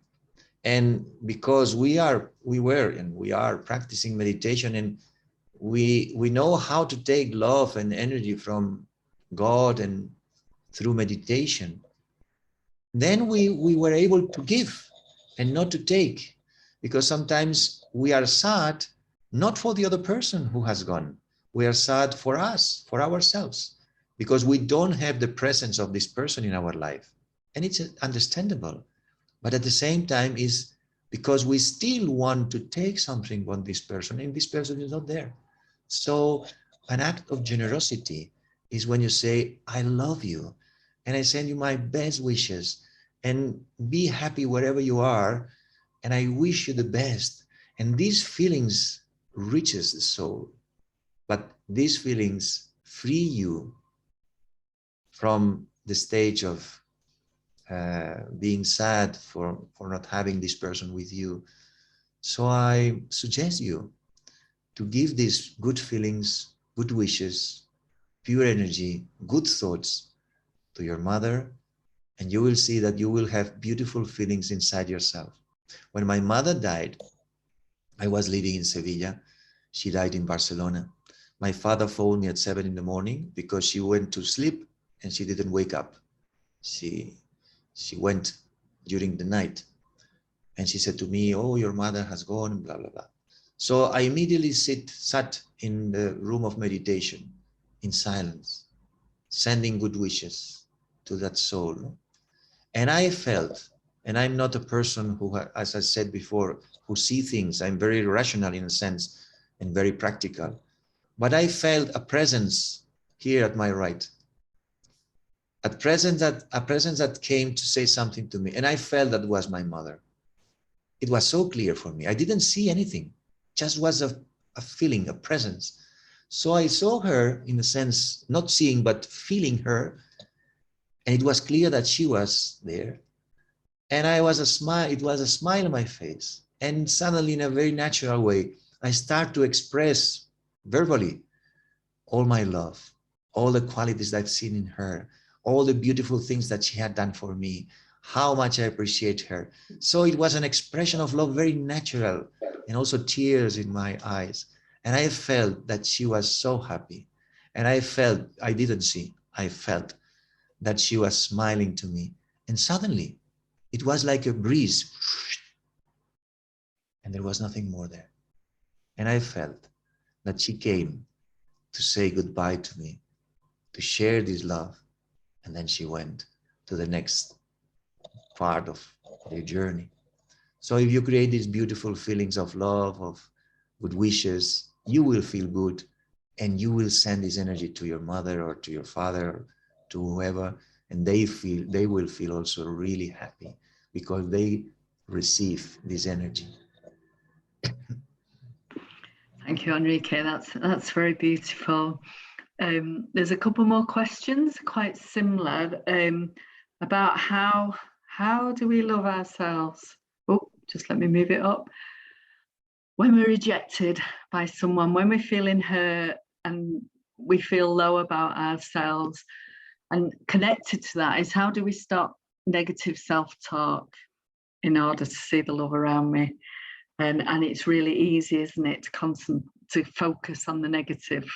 And because we are practicing meditation, and we know how to take love and energy from God and through meditation, then we were able to give and not to take, because sometimes we are sad not for the other person who has gone. We are sad for us, for ourselves, because we don't have the presence of this person in our life. And it's understandable. But at the same time is because we still want to take something from this person, and this person is not there. So an act of generosity is when you say, I love you, and I send you my best wishes, and be happy wherever you are, and I wish you the best. And these feelings reaches the soul, but these feelings free you from the stage of being sad for not having this person with you. So I suggest you to give these good feelings, good wishes, pure energy, good thoughts to your mother, and you will see that you will have beautiful feelings inside yourself. When my mother died, I was living in Sevilla. She died in Barcelona. My father phoned me at 7 in the morning because she went to sleep and she didn't wake up. She went during the night, and she said to me, oh, your mother has gone, blah, blah, blah. So I immediately sat in the room of meditation in silence, sending good wishes to that soul. And I felt, and I'm not a person who, as I said before, who see things. I'm very rational in a sense and very practical. But I felt a presence here at my right. A presence that came to say something to me, and I felt that was my mother. It was so clear for me. I didn't see anything, just was a feeling, a presence. So I saw her in a sense, not seeing, but feeling her, and it was clear that she was there. And it was a smile on my face. And suddenly, in a very natural way, I start to express verbally all my love, all the qualities I've seen in her, all the beautiful things that she had done for me, how much I appreciate her. So it was an expression of love, very natural, and also tears in my eyes. And I felt that she was so happy. And I felt that she was smiling to me. And suddenly, it was like a breeze. and there was nothing more there. And I felt that she came to say goodbye to me, to share this love, and then she went to the next part of their journey. So if you create these beautiful feelings of love, of good wishes, you will feel good, and you will send this energy to your mother or to your father, or to whoever, and they will feel also really happy because they receive this energy. Thank you, Enrique. That's very beautiful. There's a couple more questions, quite similar, about how do we love ourselves? Oh, just let me move it up. When we're rejected by someone, when we're feeling hurt and we feel low about ourselves, and connected to that is, how do we stop negative self-talk in order to see the love around me? And it's really easy, isn't it, to focus on the negative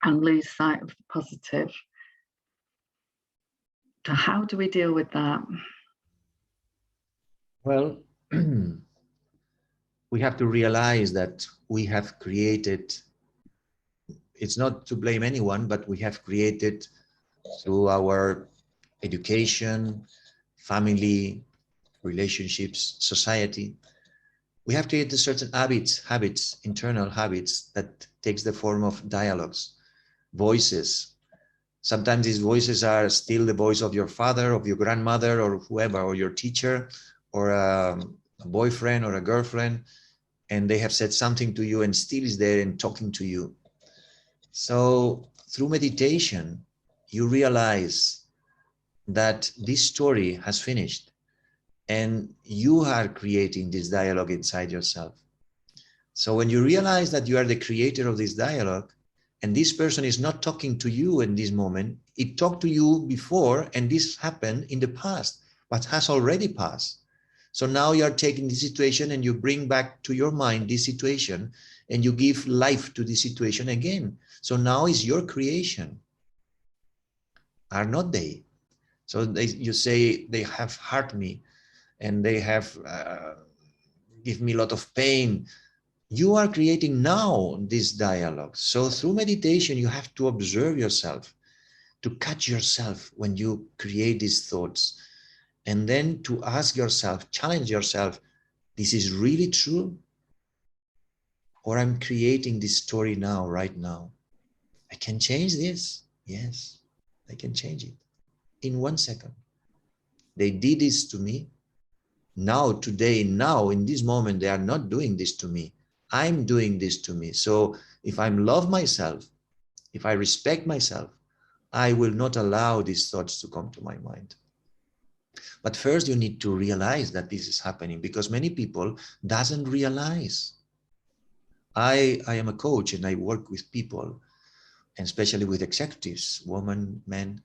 and lose sight of the positive. So how do we deal with that? Well, we have to realize that we have created, it's not to blame anyone, but we have created through our education, family, relationships, society, we have created certain habits, internal habits that takes the form of dialogues, voices. Sometimes these voices are still the voice of your father, of your grandmother, or whoever, or your teacher, or a boyfriend or a girlfriend, and they have said something to you and still is there and talking to you. So through meditation, you realize that this story has finished and you are creating this dialogue inside yourself. So when you realize that you are the creator of this dialogue, and this person is not talking to you in this moment, it talked to you before, and this happened in the past, but has already passed. So now you are taking this situation and you bring back to your mind this situation and you give life to this situation again. So now is your creation, are not they? So you say they have hurt me and they have give me a lot of pain. You are creating now this dialogue. So through meditation, you have to observe yourself, to catch yourself when you create these thoughts, and then to ask yourself, challenge yourself, this is really true? Or I'm creating this story now, right now? I can change this. Yes, I can change it in 1 second. They did this to me. Now, today, now, in this moment, they are not doing this to me. I'm doing this to me. So if I love myself, if I respect myself, I will not allow these thoughts to come to my mind. But first you need to realize that this is happening, because many people doesn't realize. I am a coach and I work with people, and especially with executives, women, men,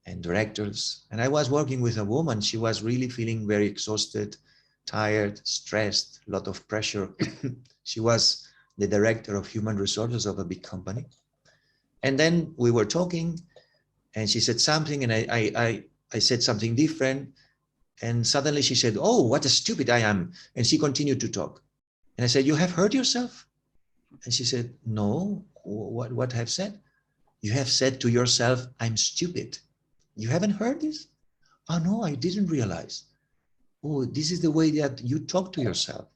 and directors. And I was working with a woman. She was really feeling very exhausted, tired, stressed, a lot of pressure. She was the director of human resources of a big company. And then we were talking and she said something and I said something different. And suddenly she said, oh, what a stupid I am. And she continued to talk. And I said, you have hurt yourself? And she said, no, what have I said? You have said to yourself, I'm stupid. You haven't heard this? Oh, no, I didn't realize. Oh, this is the way that you talk to yourself.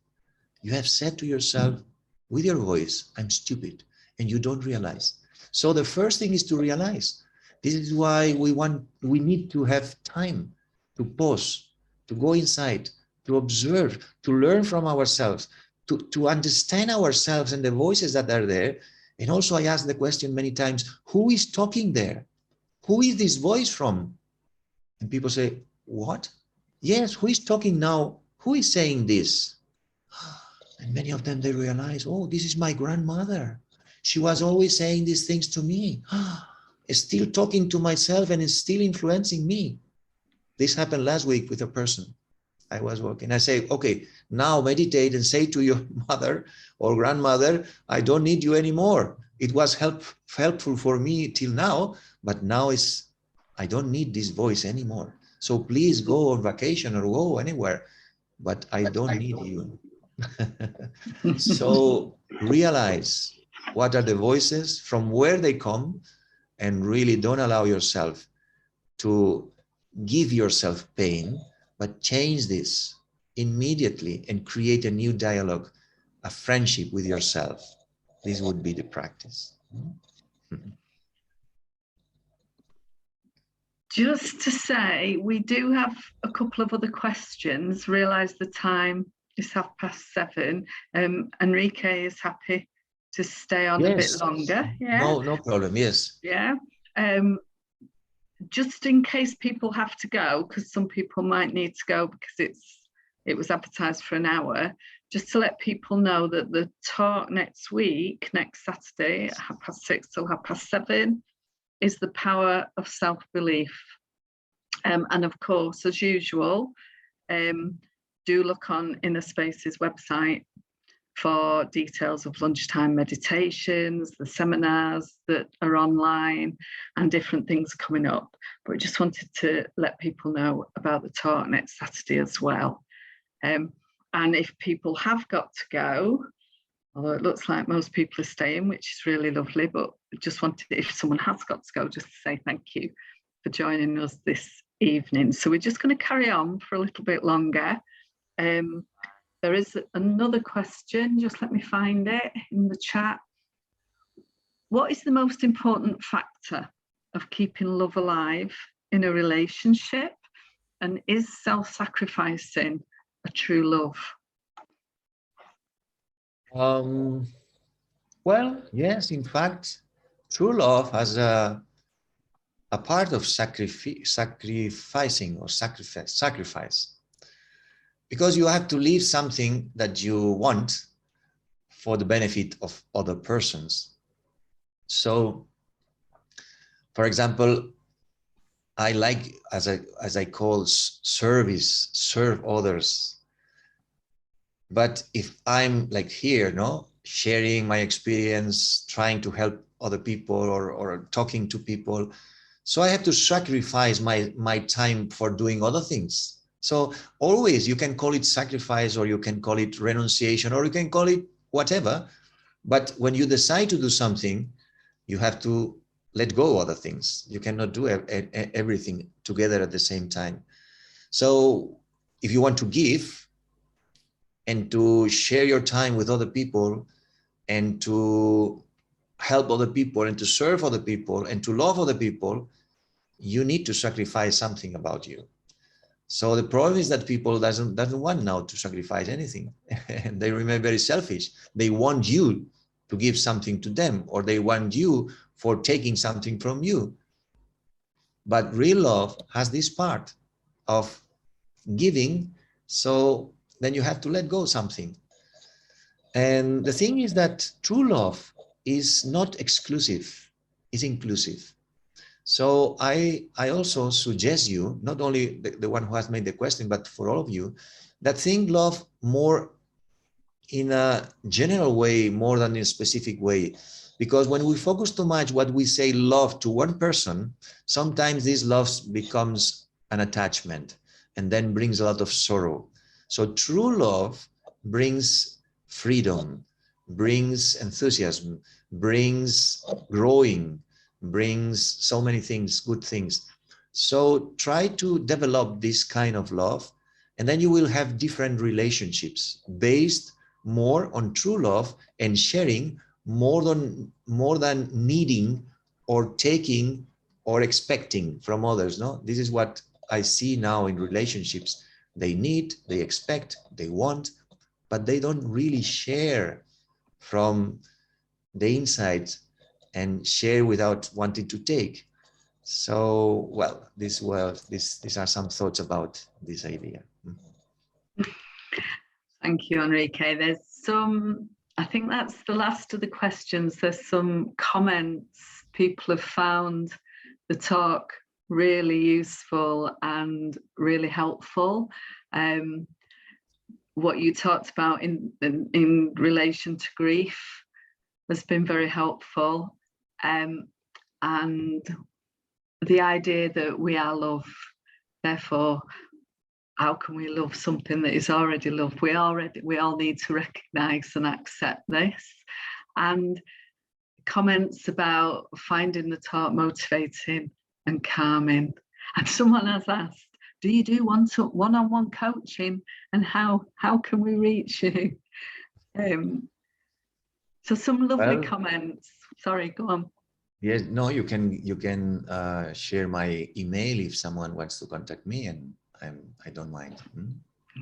You have said to yourself with your voice, I'm stupid, and you don't realize. So the first thing is to realize. This is why we need to have time to pause, to go inside, to observe, to learn from ourselves, to understand ourselves and the voices that are there. And also I ask the question many times, who is talking there? Who is this voice from? And people say, what? Yes, who is talking now? Who is saying this? And many of them, they realize, oh, this is my grandmother. She was always saying these things to me. Still talking to myself and is still influencing me. This happened last week with a person I was working. I say, okay, now meditate and say to your mother or grandmother, I don't need you anymore. It was helpful for me till now, but now I don't need this voice anymore. So please go on vacation or go anywhere, but I don't need you. So realize what are the voices, from where they come, and really don't allow yourself to give yourself pain, but change this immediately and create a new dialogue, a friendship with yourself. This would be the practice. Just to say, we do have a couple of other questions. Realise the time is 7:30. Enrique is happy to stay on a bit longer. Yeah. No problem. Yes. Yeah. Just in case people have to go, because some people might need to go because it was advertised for an hour, just to let people know that the talk next week, next Saturday, 6:30 till 7:30, is the power of self-belief. And of course, as usual, do look on Inner Space's website for details of lunchtime meditations, the seminars that are online, and different things coming up. But I just wanted to let people know about the talk next Saturday as well. And if people have got to go, although it looks like most people are staying, which is really lovely, but just wanted, if someone has got to go, just to say thank you for joining us this evening. So we're just going to carry on for a little bit longer. There is another question, just let me find it in the chat. What is the most important factor of keeping love alive in a relationship? And is self-sacrificing a true love? Well, yes, in fact, true love has a part of sacrificing or sacrifice, because you have to leave something that you want for the benefit of other persons. So, for example, I like, as I call service, serve others. But if I'm like here, sharing my experience, trying to help other people or talking to people, so I have to sacrifice my time for doing other things. So always you can call it sacrifice, or you can call it renunciation, or you can call it whatever. But when you decide to do something, you have to let go of other things. You cannot do everything together at the same time. So if you want to give and to share your time with other people and to help other people and to serve other people and to love other people, you need to sacrifice something about you. So the problem is that people doesn't want now to sacrifice anything. And they remain very selfish. They want you to give something to them, or they want you for taking something from you. But real love has this part of giving. So then you have to let go something. And the thing is that true love is not exclusive, it's inclusive. So I also suggest you, not only the one who has made the question, but for all of you, that think love more in a general way, more than in a specific way. Because when we focus too much what we say love to one person, sometimes this love becomes an attachment and then brings a lot of sorrow. So true love brings freedom, brings enthusiasm, brings growing, brings so many things, good things. So try to develop this kind of love, and then you will have different relationships based more on true love and sharing more than needing or taking or expecting from others. No, this is what I see now in relationships. They need, they expect, they want, but they don't really share from the inside and share without wanting to take. So, well, these are some thoughts about this idea. Thank you, Enrique. There's some, I think that's the last of the questions. There's some comments. People have found the talk really useful and really helpful. What you talked about in relation to grief has been very helpful. And the idea that we are love, therefore how can we love something that is already loved? We all need to recognize and accept this. And comments about finding the talk motivating and calming. And someone has asked, do you do one-on-one coaching, and how can we reach you? So some lovely comments. Sorry, go on. Yes, no, you can share my email if someone wants to contact me, and I don't mind.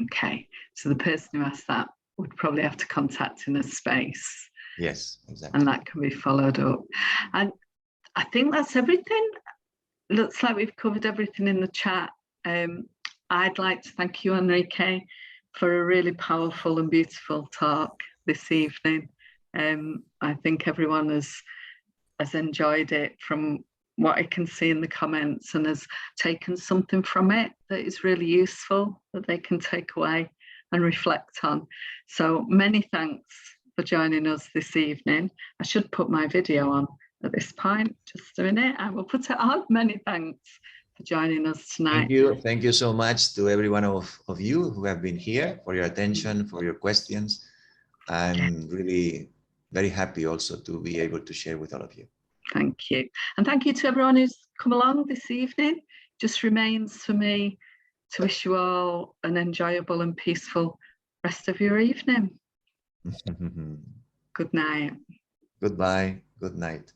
Okay, so the person who asked that would probably have to contact in a space. Yes, exactly. And that can be followed up. And I think that's everything. Looks like we've covered everything in the chat. I'd like to thank you, Enrique, for a really powerful and beautiful talk this evening. I think everyone has enjoyed it from what I can see in the comments, and has taken something from it that is really useful, that they can take away and reflect on. So many thanks for joining us this evening. I should put my video on at this point. Just a minute, I will put it on. Many thanks for joining us tonight. Thank you so much to every one of you who have been here, for your attention, for your questions. I'm really very happy also to be able to share with all of you. Thank you. And thank you to everyone who's come along this evening. Just remains for me to wish you all an enjoyable and peaceful rest of your evening. Good night. Goodbye. Good night.